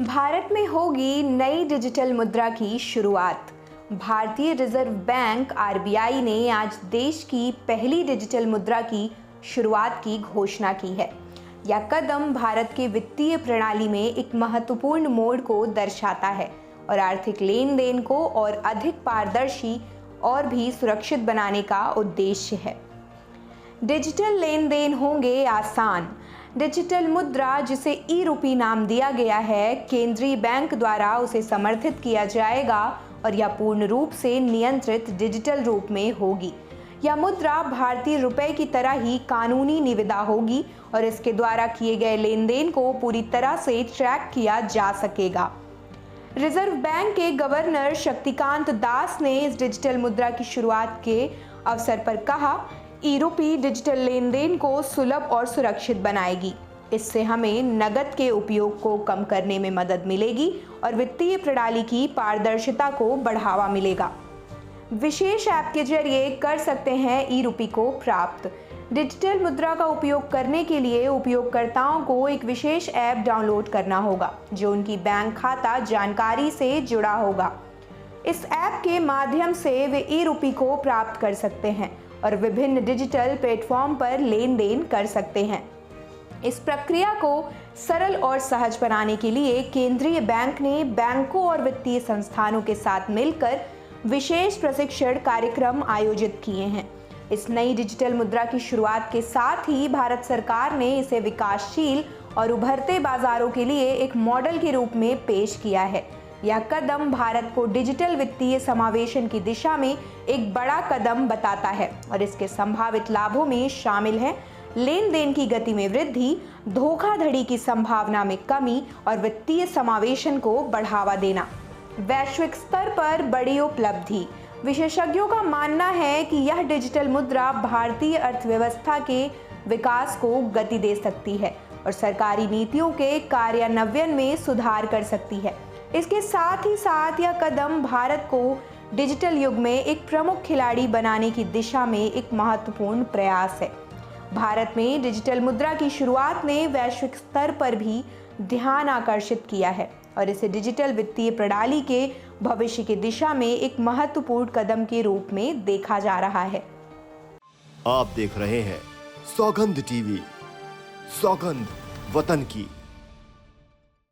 भारत में होगी नई डिजिटल मुद्रा की शुरुआत। भारतीय रिजर्व बैंक आरबीआई ने आज देश की पहली डिजिटल मुद्रा की शुरुआत की घोषणा की है। यह कदम भारत के वित्तीय प्रणाली में एक महत्वपूर्ण मोड़ को दर्शाता है और आर्थिक लेन देन को और अधिक पारदर्शी और भी सुरक्षित बनाने का उद्देश्य है। डिजिटल लेन देन होंगे आसान। डिजिटल मुद्रा, जिसे ई रूपी नाम दिया गया है, केंद्रीय बैंक द्वारा उसे समर्थित किया जाएगा और यह पूर्ण रूप से नियंत्रित डिजिटल रूप में होगी। यह मुद्रा भारतीय रुपए की तरह ही कानूनी निविदा होगी और इसके द्वारा किए गए लेन देन को पूरी तरह से ट्रैक किया जा सकेगा। रिजर्व बैंक के गवर्नर शक्तिकांत दास ने इस डिजिटल मुद्रा की शुरुआत के अवसर पर कहा, ई रूपी डिजिटल लेन देन को सुलभ और सुरक्षित बनाएगी। इससे हमें नकद के उपयोग को कम करने में मदद मिलेगी और वित्तीय प्रणाली की पारदर्शिता को बढ़ावा मिलेगा। विशेष ऐप के जरिए कर सकते हैं ई रूपी को प्राप्त। डिजिटल मुद्रा का उपयोग करने के लिए उपयोगकर्ताओं को एक विशेष ऐप डाउनलोड करना होगा जो उनकी बैंक खाता जानकारी से जुड़ा होगा। इस ऐप के माध्यम से वे ई रूपी को प्राप्त कर सकते हैं और विभिन्न डिजिटल प्लेटफॉर्म पर लेन देन कर सकते हैं। इस प्रक्रिया को सरल और सहज बनाने के लिए केंद्रीय बैंक ने बैंकों और वित्तीय संस्थानों के साथ मिलकर विशेष प्रशिक्षण कार्यक्रम आयोजित किए हैं। इस नई डिजिटल मुद्रा की शुरुआत के साथ ही भारत सरकार ने इसे विकासशील और उभरते बाजारों के लिए एक मॉडल के रूप में पेश किया है। यह कदम भारत को डिजिटल वित्तीय समावेशन की दिशा में एक बड़ा कदम बताता है और इसके संभावित लाभों में शामिल हैं लेन देन की गति में वृद्धि, धोखाधड़ी की संभावना में कमी और वित्तीय समावेशन को बढ़ावा देना। वैश्विक स्तर पर बड़ी उपलब्धि। विशेषज्ञों का मानना है कि यह डिजिटल मुद्रा भारतीय अर्थव्यवस्था के विकास को गति दे सकती है और सरकारी नीतियों के कार्यान्वयन में सुधार कर सकती है। इसके साथ ही साथ यह कदम भारत को डिजिटल युग में एक प्रमुख खिलाड़ी बनाने की दिशा में एक महत्वपूर्ण प्रयास है। भारत में डिजिटल मुद्रा की शुरुआत ने वैश्विक स्तर पर भी ध्यान आकर्षित किया है और इसे डिजिटल वित्तीय प्रणाली के भविष्य की दिशा में एक महत्वपूर्ण कदम के रूप में देखा जा रहा है। आप देख रहे हैं सौगंध टीवी, सौगंध वतन की।